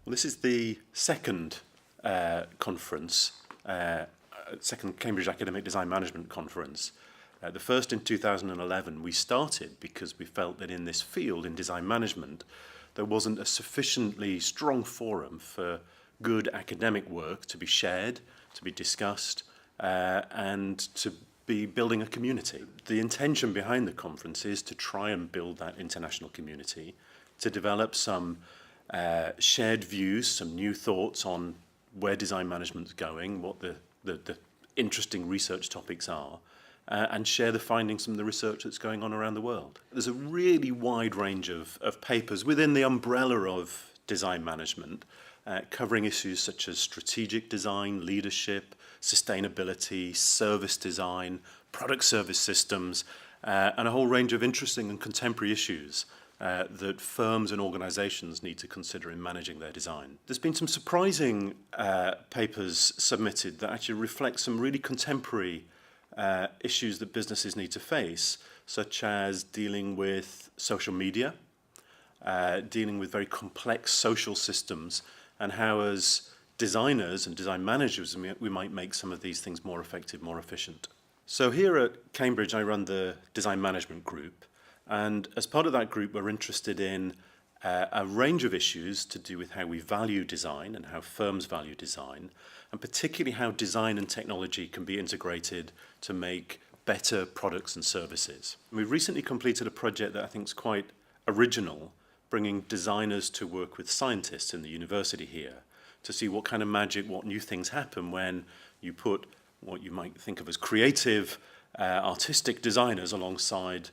Well, this is the second conference, second Cambridge Academic Design Management Conference. The first in 2011 we started because we felt that in this field, in design management, there wasn't a sufficiently strong forum for good academic work to be shared, to be discussed, and to be building a community. The intention behind the conference is to try and build that international community, to develop some shared views, some new thoughts on where design management's going, what the interesting research topics are, and share the findings from the research that's going on around the world. There's a really wide range of papers within the umbrella of design management, covering issues such as strategic design, leadership, sustainability, service design, product service systems, and a whole range of interesting and contemporary issues that firms and organizations need to consider in managing their design. There's been some surprising papers submitted that actually reflect some really contemporary issues that businesses need to face, such as dealing with social media, dealing with very complex social systems, and how as designers and design managers we might make some of these things more effective, more efficient. So here at Cambridge I run the design management group, and as part of that group we're interested in a range of issues to do with how we value design and how firms value design, and particularly how design and technology can be integrated to make better products and services. We've recently completed a project that I think is quite original, bringing designers to work with scientists in the university here to see what kind of magic, what new things happen when you put what you might think of as creative, artistic designers alongside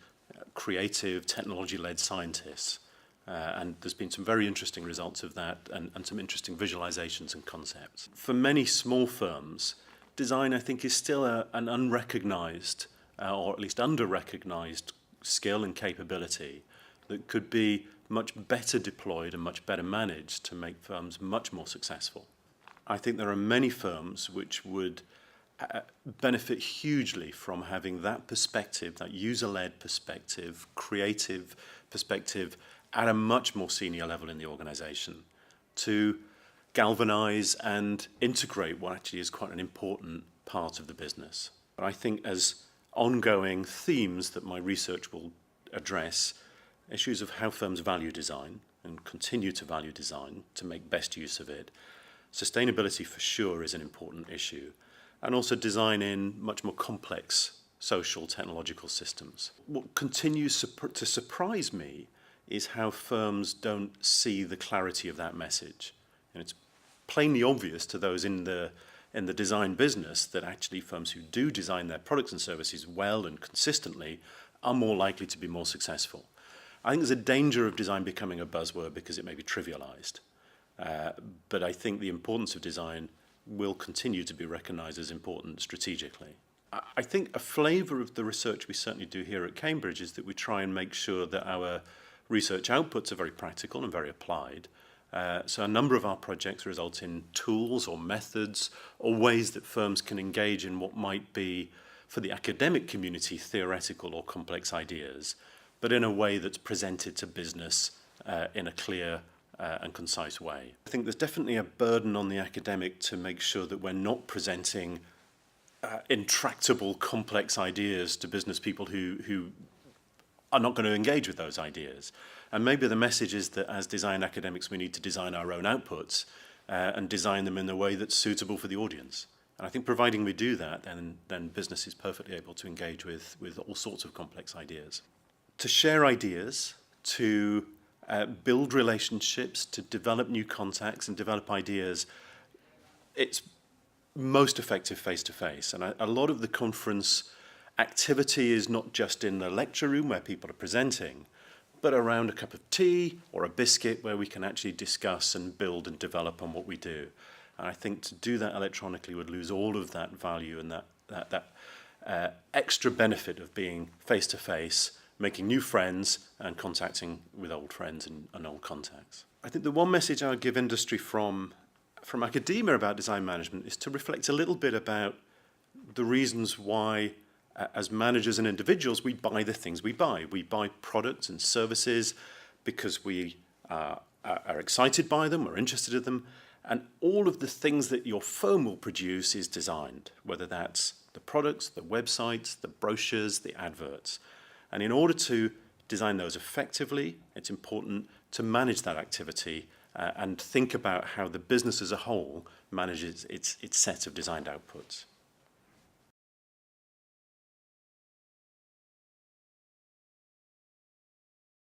creative, technology-led scientists. And there's been some very interesting results of that and some interesting visualizations and concepts. For many small firms, design I think is still an unrecognized or at least under-recognized skill and capability that could be much better deployed and much better managed to make firms much more successful. I think there are many firms which would benefit hugely from having that perspective, that user-led perspective, creative perspective at a much more senior level in the organization to galvanize and integrate what actually is quite an important part of the business. But I think as ongoing themes that my research will address, issues of how firms value design and continue to value design to make best use of it. Sustainability for sure is an important issue, and also design in much more complex social technological systems. What continues to surprise me is how firms don't see the clarity of that message. And it's plainly obvious to those in the design business that actually firms who do design their products and services well and consistently are more likely to be more successful. I think there's a danger of design becoming a buzzword because it may be trivialized. But I think the importance of design will continue to be recognized as important strategically. I think a flavor of the research we certainly do here at Cambridge is that we try and make sure that our research outputs are very practical and very applied. So a number of our projects result in tools or methods or ways that firms can engage in what might be, for the academic community, theoretical or complex ideas, but in a way that's presented to business in a clear and concise way. I think there's definitely a burden on the academic to make sure that we're not presenting intractable, complex ideas to business people who are not going to engage with those ideas. And maybe the message is that as design academics we need to design our own outputs and design them in a way that's suitable for the audience. And I think providing we do that, then business is perfectly able to engage with all sorts of complex ideas. To share ideas, to build relationships, to develop new contacts and develop ideas, it's most effective face-to-face. And a lot of the conference activity is not just in the lecture room where people are presenting, but around a cup of tea or a biscuit where we can actually discuss and build and develop on what we do. And I think to do that electronically would lose all of that value and that extra benefit of being face-to-face, making new friends and contacting with old friends and old contacts. I think the one message I would give industry from academia about design management is to reflect a little bit about the reasons why as managers and individuals we buy the things we buy. We buy products and services because we are excited by them, are interested in them, and all of the things that your firm will produce is designed, whether that's the products, the websites, the brochures, the adverts. And in order to design those effectively, it's important to manage that activity and think about how the business as a whole manages its set of designed outputs.